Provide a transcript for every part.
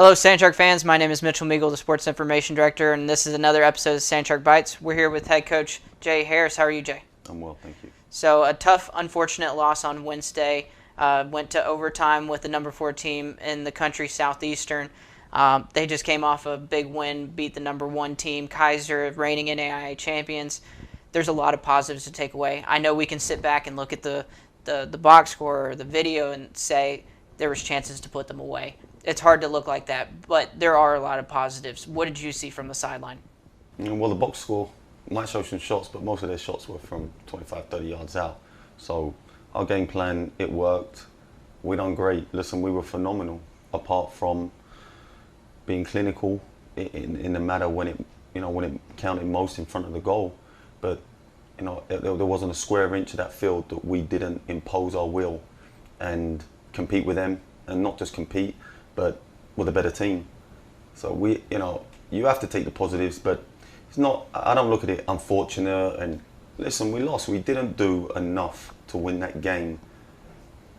Hello, Sandshark fans. My name is Mitchell Meagle, the Sports Information Director, and this is another episode of Sandshark Bites. We're here with head coach Jay Harris. How are you, Jay? I'm well, thank you. So, a tough, unfortunate loss on Wednesday. Went to overtime with the number 4 team in the country, Southeastern. They just came off a big win, beat the number 1 team, Kaiser, reigning NAIA champions. There's a lot of positives to take away. I know we can sit back and look at the box score or the video and say there was chances to put them away. It's hard to look like that, but there are a lot of positives. What did you see from the sideline? Well, the box score might show some shots, but most of their shots were from 25, 30 yards out. So our game plan, it worked. We done great. Listen, we were phenomenal, apart from being clinical in the matter when it counted most in front of the goal. But there wasn't a square inch of that field that we didn't impose our will and compete with them, and not just compete, but with a better team. So you have to take the positives, but it's not. I don't look at it unfortunate. And listen, we lost. We didn't do enough to win that game.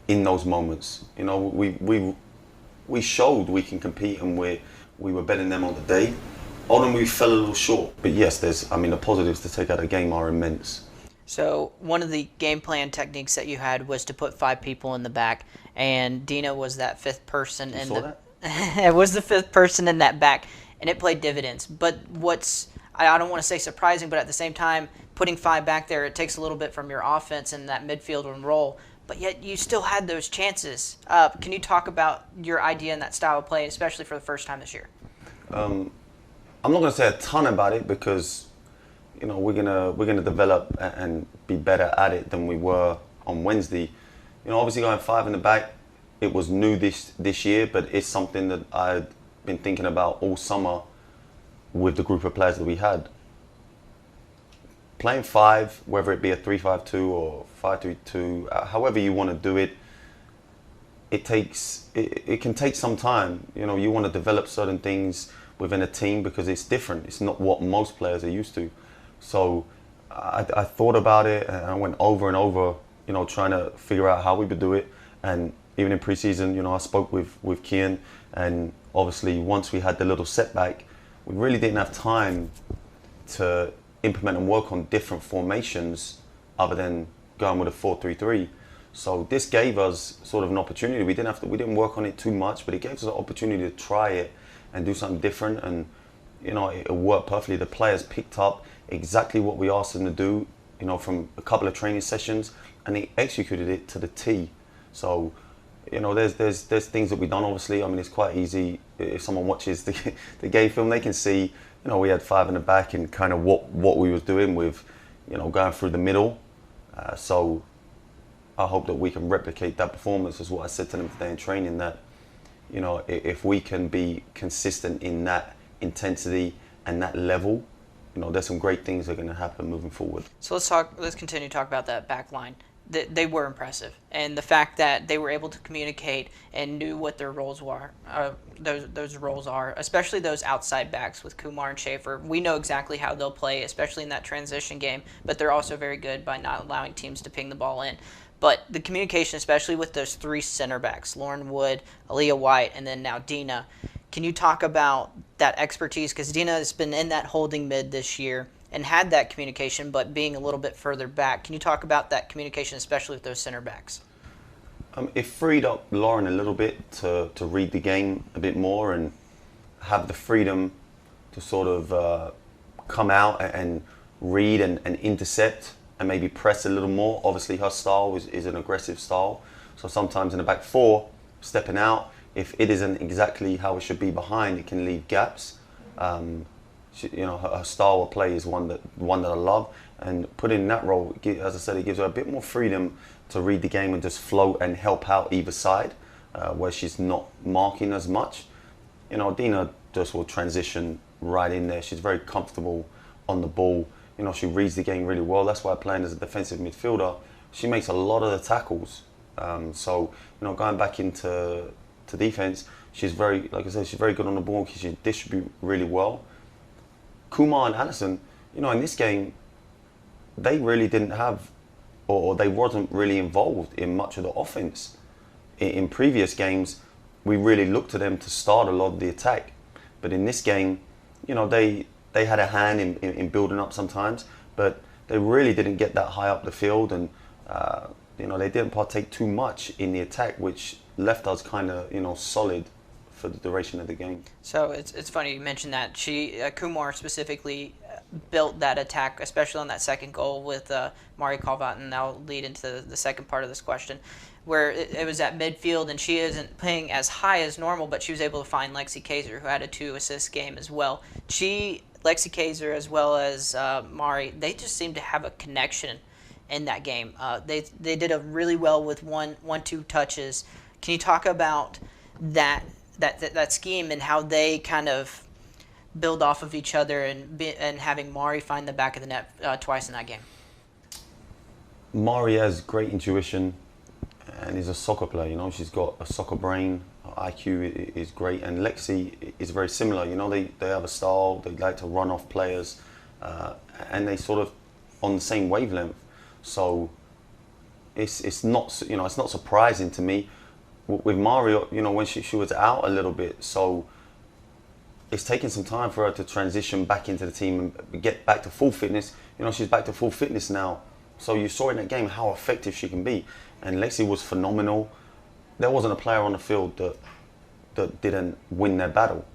In those moments, we showed we can compete, and we were better than them on the day. Ultimately, we fell a little short. But yes, the positives to take out of the game are immense. So one of the game plan techniques that you had was to put 5 people in the back, and Dina was that 5th person. You saw that? It was the 5th person in that back, and it played dividends. But I don't want to say surprising, but at the same time, putting 5 back there, it takes a little bit from your offense and that midfield and roll. But yet you still had those chances. Can you talk about your idea and that style of play, especially for the first time this year? I'm not going to say a ton about it because we're gonna develop and be better at it than we were on Wednesday. Obviously going 5 in the back, it was new this year, but it's something that I'd been thinking about all summer with the group of players that we had. Playing 5, whether it be a 3-5-2 or 5-3-2, however you want to do it, it can take some time. You want to develop certain things within a team because it's different. It's not what most players are used to. So I thought about it, and I went over and over, trying to figure out how we would do it. And even in preseason, I spoke with Kian, and obviously once we had the little setback, we really didn't have time to implement and work on different formations other than going with a 4-3-3. So this gave us sort of an opportunity. We didn't work on it too much, but it gave us an opportunity to try it and do something different. And it worked perfectly. The players picked up exactly what we asked them to do, from a couple of training sessions, and they executed it to the T. So, there's things that we've done. Obviously, it's quite easy if someone watches the game film, they can see, we had 5 in the back and kind of what we was doing with, going through the middle. So I hope that we can replicate that performance, is what I said to them today in training, that, if we can be consistent in that intensity and that level, there's some great things that are going to happen moving forward. So let's continue to talk about that back line. They were impressive, and the fact that they were able to communicate and knew what their roles were, those roles are, especially those outside backs with Kumar and Schaefer. We know exactly how they'll play, especially in that transition game, but they're also very good by not allowing teams to ping the ball in. But the communication, especially with those 3 center backs, Lauren Wood, Aaliyah White, and then now Dina, can you talk about that expertise? Because Dina has been in that holding mid this year and had that communication, but being a little bit further back. Can you talk about that communication, especially with those center backs? It freed up Lauren a little bit to read the game a bit more and have the freedom to sort of come out and read and intercept and maybe press a little more. Obviously, her style is an aggressive style. So sometimes in the back 4, stepping out, if it isn't exactly how it should be behind, it can leave gaps. Her style of play is one that I love, and put in that role, as I said, it gives her a bit more freedom to read the game and just float and help out either side, where she's not marking as much. Dina just will transition right in there. She's very comfortable on the ball. She reads the game really well. That's why playing as a defensive midfielder, she makes a lot of the tackles. So going back into defense, she's very, like I said, she's very good on the ball. She distributes really well. Kumar and Allison, in this game, they really didn't have, or they wasn't really involved in much of the offense. In previous games, we really looked to them to start a lot of the attack. But in this game, they had a hand in building up sometimes, but they really didn't get that high up the field, and they didn't partake too much in the attack, which left us kind of solid for the duration of the game. So it's funny you mentioned that. Kumar specifically built that attack, especially on that second goal with Mari Calvat, and that'll lead into the second part of this question, where it was at midfield, and she isn't playing as high as normal, but she was able to find Lexi Kaiser, who had a 2-assist game as well. Lexi Kaiser as well as Mari, they just seemed to have a connection in that game. They did a really well with one-two touches. Can you talk about that scheme and how they kind of build off of each other, and having Mari find the back of the net twice in that game? Mari has great intuition and is a soccer player. She's got a soccer brain. Her IQ is great, and Lexi is very similar. They have a style. They like to run off players, and they sort of on the same wavelength. So it's not surprising to me with Mari. When she was out a little bit, so it's taken some time for her to transition back into the team and get back to full fitness. She's back to full fitness now. So you saw in that game how effective she can be. And Lexi was phenomenal. There wasn't a player on the field that didn't win their battle.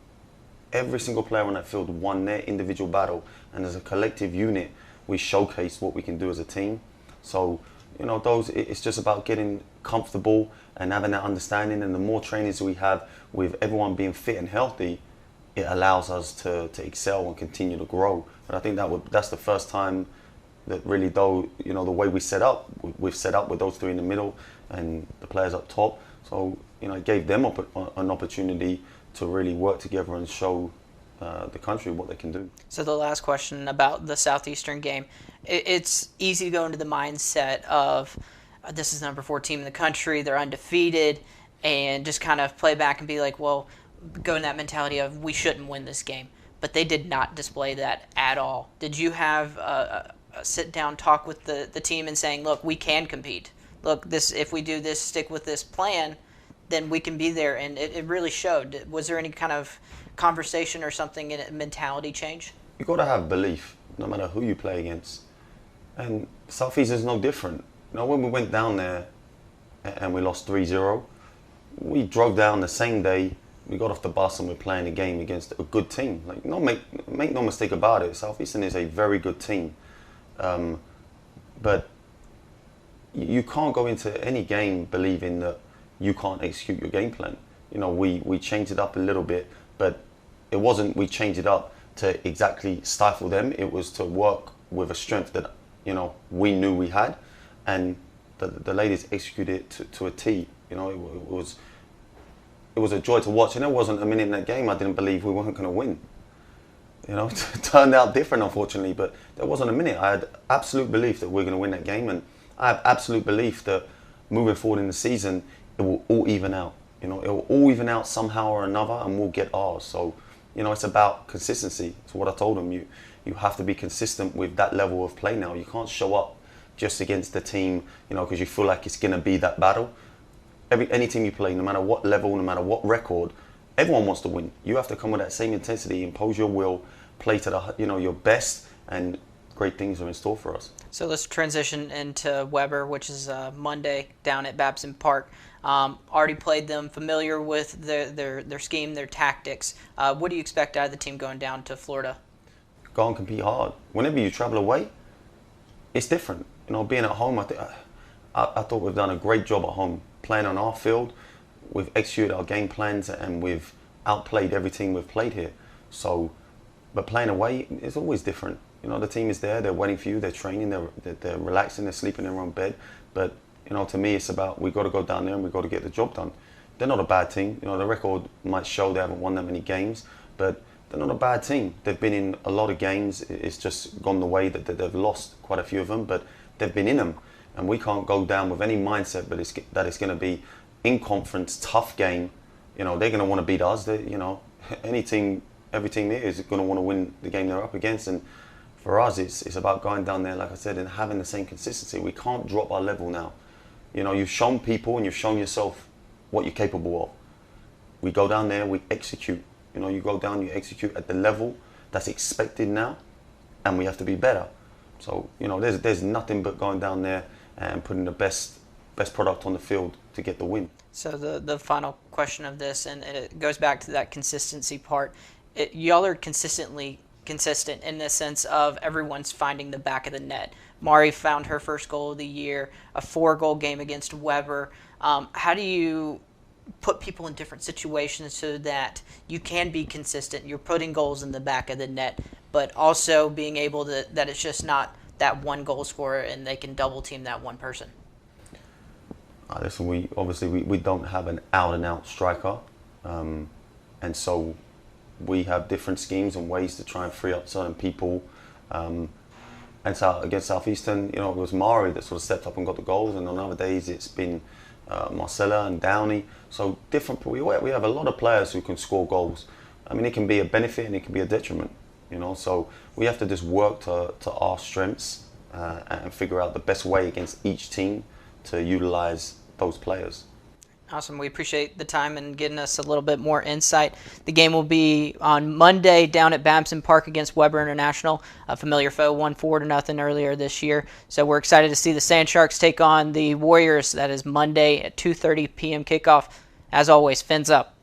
Every single player on that field won their individual battle. And as a collective unit, we showcased what we can do as a team. So, it's just about getting comfortable and having that understanding. And the more trainings we have with everyone being fit and healthy, it allows us to excel and continue to grow. But I think that's the first time that really, though, the way we've set up with those three in the middle and the players up top. So, it gave them an opportunity to really work together and show the country what they can do. So the last question about the Southeastern game, it's easy to go into the mindset of this is the number 4 team in the country, they're undefeated, and just kind of play back and be like, well, go in that mentality of we shouldn't win this game. But they did not display that at all. Did you have a sit-down talk with the team and saying, look, we can compete. Look, if we do this, stick with this plan, then we can be there. And it really showed. Was there any kind of conversation or something in a mentality change? You've got to have belief, no matter who you play against. And Southeast is no different. When we went down there and we lost 3-0, we drove down the same day. We got off the bus and we're playing a game against a good team. Make no mistake about it. Southeastern is a very good team. But you can't go into any game believing that you can't execute your game plan. We changed it up a little bit, but it wasn't we changed it up to exactly stifle them. It was to work with a strength that we knew we had, and the ladies executed it to a T. It was a joy to watch, and there wasn't a minute in that game I didn't believe we weren't going to win. It turned out different, unfortunately, but there wasn't a minute. I had absolute belief that we're going to win that game, and I have absolute belief that moving forward in the season, it will all even out. It will all even out somehow or another, and we'll get ours. So, it's about consistency. It's what I told them. You have to be consistent with that level of play now. You can't show up just against the team, because you feel like it's going to be that battle. Any team you play, no matter what level, no matter what record, everyone wants to win. You have to come with that same intensity, impose your will, play to your best, and great things are in store for us. So let's transition into Weber, which is Monday down at Babson Park. Already played them, familiar with their scheme, their tactics. What do you expect out of the team going down to Florida? Go and compete hard. Whenever you travel away, it's different. Being at home, I thought we've done a great job at home. Playing on our field, we've executed our game plans and we've outplayed every team we've played here. So, but playing away is always different. The team is there, they're waiting for you, they're training, they're relaxing, they're sleeping in their own bed. But, to me, it's about we've got to go down there and we've got to get the job done. They're not a bad team. The record might show they haven't won that many games, but they're not a bad team. They've been in a lot of games. It's just gone the way that they've lost quite a few of them, but they've been in them. And we can't go down with any mindset that it's going to be in conference, tough game. They're going to want to beat us. Any team, every team here is going to want to win the game they're up against. And for us, it's about going down there, like I said, and having the same consistency. We can't drop our level now. You've shown people and you've shown yourself what you're capable of. We go down there, we execute. You know, you go down, you execute at the level that's expected now, and we have to be better. So, you know, there's nothing but going down there and putting the best product on the field to get the win. So the final question of this, and it goes back to that consistency part. Y'all are consistently consistent in the sense of everyone's finding the back of the net. Mari found her first goal of the year, a 4-goal game against Weber. How do you put people in different situations so that you can be consistent? You're putting goals in the back of the net, but also being able to, that it's just not that one goal scorer and they can double team that one person. Listen, we don't have an out-and-out striker, and so we have different schemes and ways to try and free up certain people. And so against Southeastern, you know, it was Mari that sort of stepped up and got the goals, and on other days it's been Marcella and Downey. So different. We have a lot of players who can score goals. I mean, it can be a benefit and it can be a detriment. You know, so we have to just work to our strengths and figure out the best way against each team to utilize those players. Awesome. We appreciate the time and getting us a little bit more insight. The game will be on Monday down at Babson Park against Weber International. A familiar foe, won 4-0 earlier this year. So we're excited to see the Sand Sharks take on the Warriors. That is Monday at 2:30 p.m. kickoff. As always, fins up.